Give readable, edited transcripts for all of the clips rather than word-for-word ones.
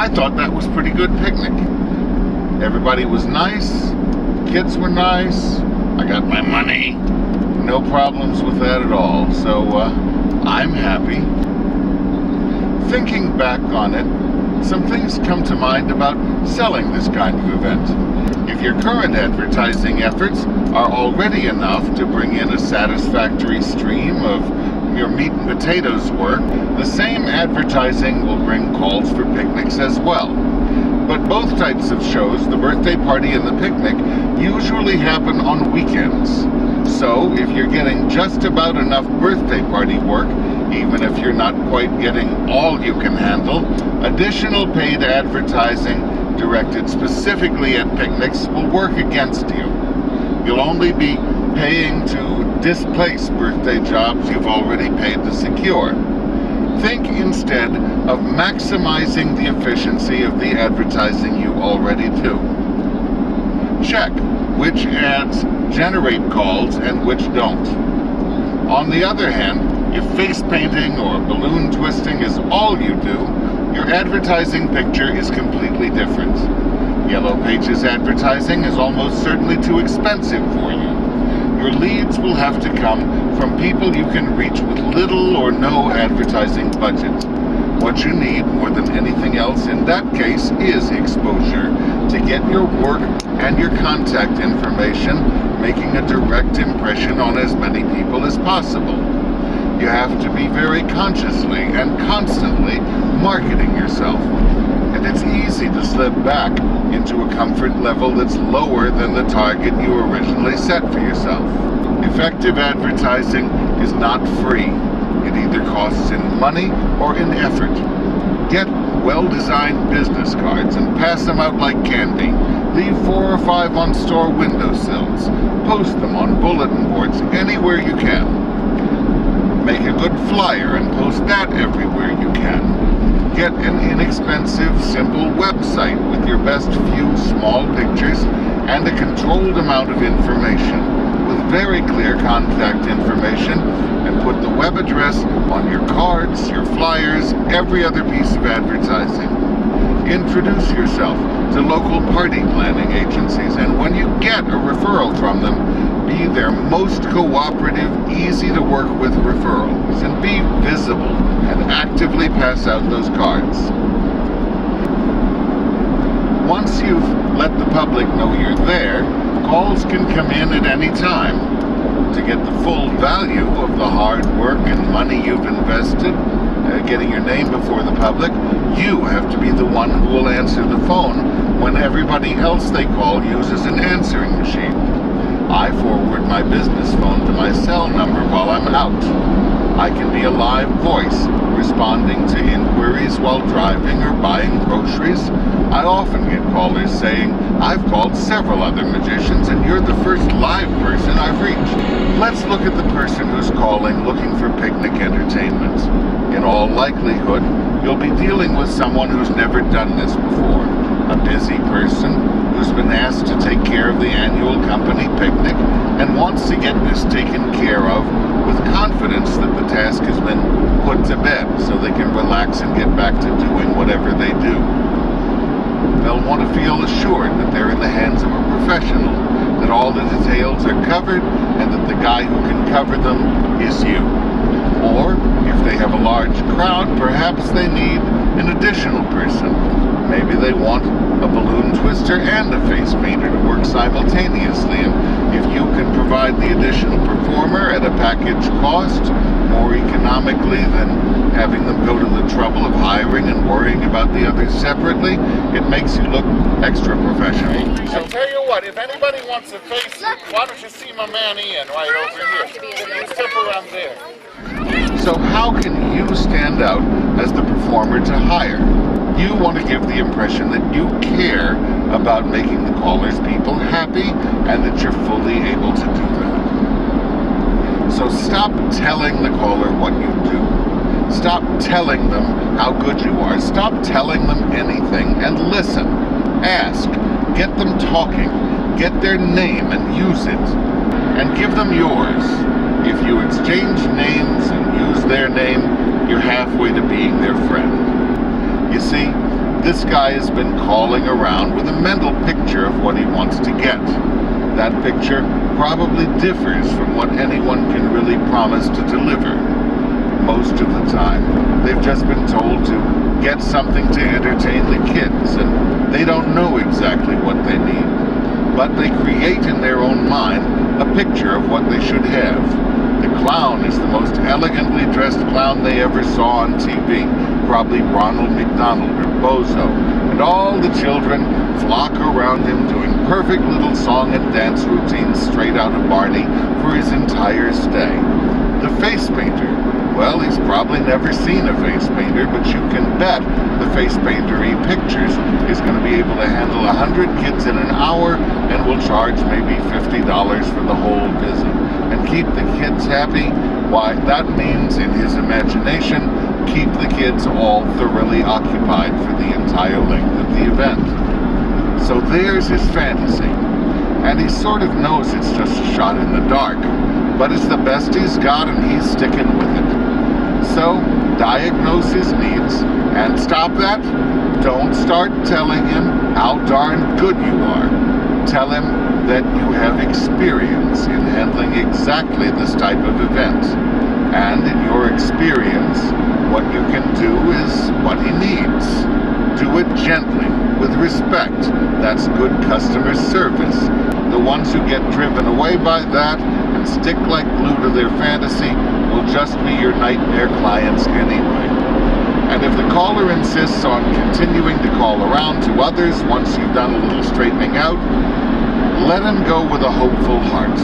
I thought that was pretty good picnic. Everybody was nice, kids were nice, I got my money, no problems with that at all, so I'm happy. Thinking back on it, some things come to mind about selling this kind of event. If your current advertising efforts are already enough to bring in a satisfactory stream of your meat and potatoes work, the same advertising will bring calls for picnics as well. But both types of shows, the birthday party and the picnic, usually happen on weekends. So if you're getting just about enough birthday party work, even if you're not quite getting all you can handle, additional paid advertising directed specifically at picnics will work against you. You'll only be paying to displace birthday jobs you've already paid to secure. Think instead of maximizing the efficiency of the advertising you already do. Check which ads generate calls and which don't. On the other hand, if face painting or balloon twisting is all you do, your advertising picture is completely different. Yellow Pages advertising is almost certainly too expensive for you. Your leads will have to come from people you can reach with little or no advertising budget. What you need more than anything else in that case is exposure to get your work and your contact information making a direct impression on as many people as possible. You have to be very consciously and constantly marketing yourself. And it's easy to slip back into a comfort level that's lower than the target you originally set for yourself. Effective advertising is not free. It either costs in money or in effort. Get well-designed business cards and pass them out like candy. Leave 4 or 5 on store windowsills. Post them on bulletin boards anywhere you can. Make a good flyer and post that everywhere you can. Get an inexpensive, simple website with your best few small pictures and a controlled amount of information with very clear contact information, and put the web address on your cards, your flyers, every other piece of advertising. Introduce yourself to local party planning agencies, and when you get a referral from them, be their most cooperative, easy to work with referrals, and be visible and actively pass out those cards. Once you've let the public know you're there, calls can come in at any time. To get the full value of the hard work and money you've invested, getting your name before the public, you have to be the one who will answer the phone when everybody else they call uses an answering machine. I forward my business phone to my cell number while I'm out. I can be a live voice, responding to inquiries while driving or buying groceries. I often get callers saying, "I've called several other magicians and you're the first live person I've reached." Let's look at the person who's calling looking for picnic entertainment. In all likelihood, you'll be dealing with someone who's never done this before. A busy person who's been asked to take care of the annual company picnic and wants to get this taken care of with confidence that the task has been put to bed so they can relax and get back to doing whatever they do. They'll want to feel assured that they're in the hands of a professional, that all the details are covered, and that the guy who can cover them is you. Or, if they have a large crowd, perhaps they need an additional person. Maybe they want a balloon twister and a face painter to work simultaneously, and if you can provide the additional performer at a package cost, more economically than having them go to the trouble of hiring and worrying about the others separately, it makes you look extra professional. So tell you what, if anybody wants a face, why don't you see my man Ian right over here? You step around there. So how can you stand out as the performer to hire? You want to give the impression that you care about making the caller's people happy and that you're fully able to do that. So stop telling the caller what you do. Stop telling them how good you are. Stop telling them anything and listen. Ask. Get them talking. Get their name and use it. And give them yours. If you exchange names and use their name, you're halfway to being their friend. You see, This guy has been calling around with a mental picture of what he wants to get. That picture probably differs from what anyone can really promise to deliver. Most of the time, they've just been told to get something to entertain the kids, and they don't know exactly what they need. But they create in their own mind a picture of what they should have. The clown is the most elegantly dressed clown they ever saw on TV, probably Ronald McDonald or Bozo, and all the children flock around him doing perfect little song and dance routines straight out of Barney for his entire stay. The face painter, well, he's probably never seen a face painter, but you can bet the face painter he pictures is going to be able to handle 100 kids in an hour and will charge maybe $50 for the whole visit. And keep the kids happy? Why, that means, in his imagination, keep the kids all thoroughly occupied for the entire length of the event. So there's his fantasy. And he sort of knows it's just a shot in the dark, but it's the best he's got and he's sticking with it. So, diagnose his needs, and stop that. Don't start telling him how darn good you are. Tell him that you have experience in handling exactly this type of event. And in your experience, what you can do is what he needs. Do it gently, with respect. That's good customer service. The ones who get driven away by that and stick like glue to their fantasy will just be your nightmare clients anyway. And if the caller insists on continuing to call around to others once you've done a little straightening out, let him go with a hopeful heart,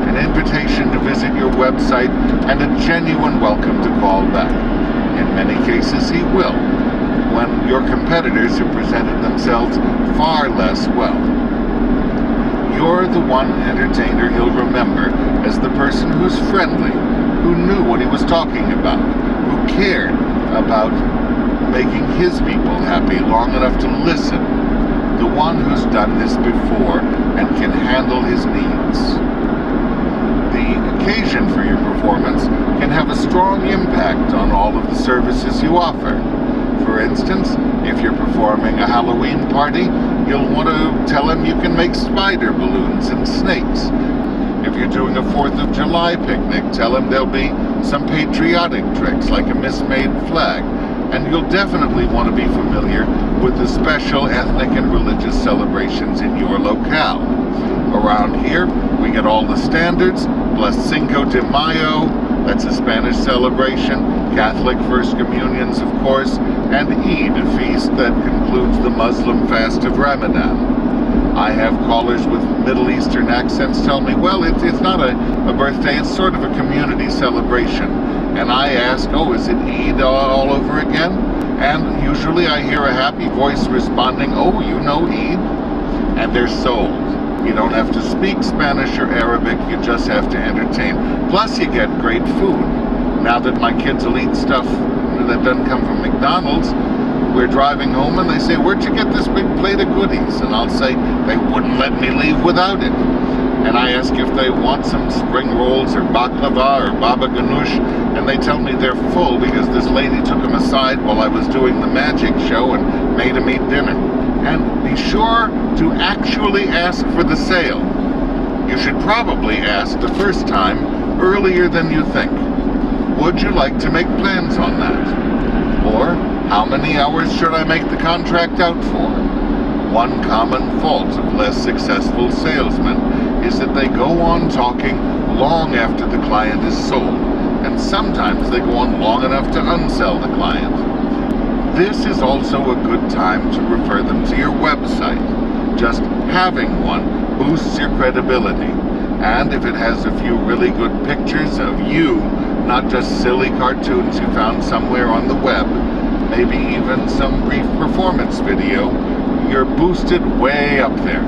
an invitation to visit your website, and a genuine welcome to call back. In many cases he will, when your competitors have presented themselves far less well. You're the one entertainer he'll remember as the person who's friendly, who knew what he was talking about, who cared about making his people happy long enough to listen, the one who's done this before and can handle his needs. The occasion for your performance can have a strong impact on all of the services you offer. For instance, if you're performing a Halloween party, you'll want to tell him you can make spider balloons and snakes. If you're doing a 4th of July picnic, tell him there'll be some patriotic tricks like a mismade flag. And you'll definitely want to be familiar with the special ethnic and religious celebrations in your locale. Around here, we get all the standards, plus Cinco de Mayo, that's a Spanish celebration, Catholic First Communions, of course, and Eid, a feast that concludes the Muslim fast of Ramadan. I have callers with Middle Eastern accents tell me, well, it's not a birthday, it's sort of a community celebration. And I ask, oh, is it Eid all over again? And usually I hear a happy voice responding, oh, you know Eid? And they're sold. You don't have to speak Spanish or Arabic, you just have to entertain. Plus you get great food. Now that my kids will eat stuff that doesn't come from McDonald's, we're driving home and they say, where'd you get this big plate of goodies? And I'll say, they wouldn't let me leave without it. And I ask if they want some spring rolls or baklava or baba ganoush, and they tell me they're full because this lady took them aside while I was doing the magic show and made them eat dinner. And be sure to actually ask for the sale. You should probably ask the first time earlier than you think. Would you like to make plans on that? Or, how many hours should I make the contract out for? One common fault of less successful salesmen is that they go on talking long after the client is sold, and sometimes they go on long enough to unsell the client. This is also a good time to refer them to your website. Just having one boosts your credibility, and if it has a few really good pictures of you, not just silly cartoons you found somewhere on the web, maybe even some brief performance video, you're boosted way up there.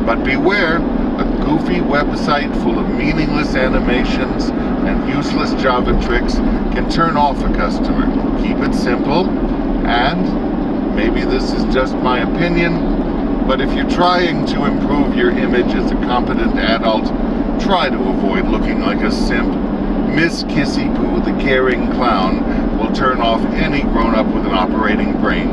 But beware, a goofy website full of meaningless animations and useless Java tricks can turn off a customer. Keep it simple, and maybe this is just my opinion, but if you're trying to improve your image as a competent adult, try to avoid looking like a simp. Miss Kissy Poo, the caring clown, will turn off any grown-up with an operating brain.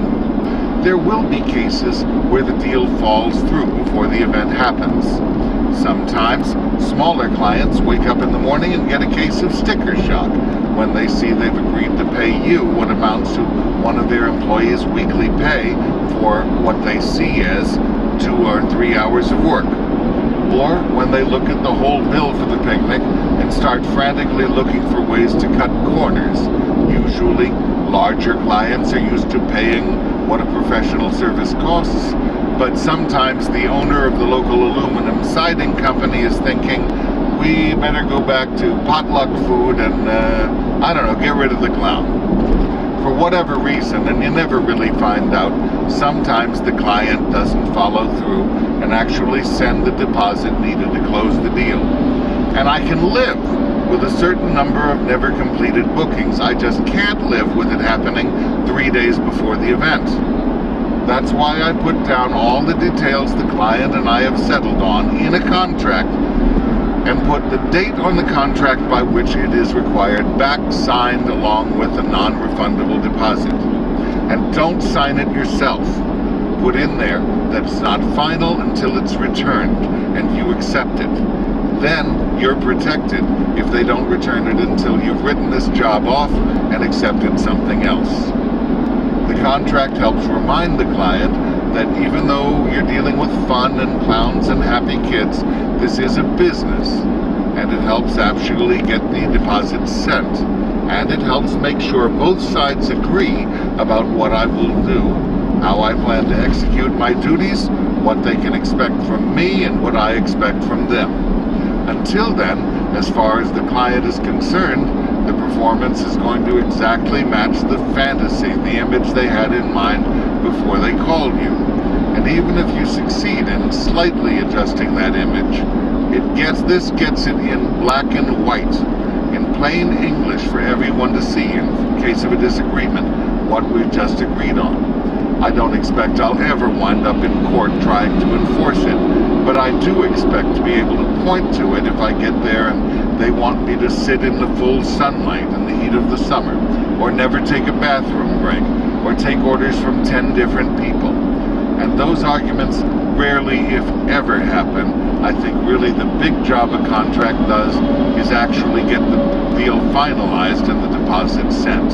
there will be cases where the deal falls through before the event happens. Sometimes, smaller clients wake up in the morning and get a case of sticker shock when they see they've agreed to pay you what amounts to one of their employees' weekly pay for what they see as 2 or 3 hours of work. Or when they look at the whole bill for the picnic and start frantically looking for ways to cut corners. Usually, larger clients are used to paying what a professional service costs, but sometimes the owner of the local aluminum siding company is thinking, we better go back to potluck food and, I don't know, get rid of the clown. For whatever reason, and you never really find out, sometimes the client doesn't follow through and actually send the deposit needed to close the deal. And I can live with a certain number of never completed bookings. I just can't live with it happening 3 days before the event. That's why I put down all the details the client and I have settled on in a contract and put the date on the contract by which it is required back signed along with a non-refundable deposit. And don't sign it yourself. Put in there that it's not final until it's returned and you accept it. Then you're protected if they don't return it until you've written this job off and accepted something else. The contract helps remind the client that even though you're dealing with fun and clowns and happy kids, this is a business, and it helps actually get the deposit sent, and it helps make sure both sides agree about what I will do, how I plan to execute my duties, what they can expect from me, and what I expect from them. Until then, as far as the client is concerned, the performance is going to exactly match the fantasy, the image they had in mind before they called you. And even if you succeed in slightly adjusting that image, this gets it in black and white, in plain English for everyone to see in case of a disagreement, what we've just agreed on. I don't expect I'll ever wind up in court trying to enforce it, but I do expect to be able to point to it if I get there and they want me to sit in the full sunlight in the heat of the summer, or never take a bathroom break, or take orders from 10 different people. And those arguments rarely, if ever, happen. I think really the big job a contract does is actually get the deal finalized and the deposit sent.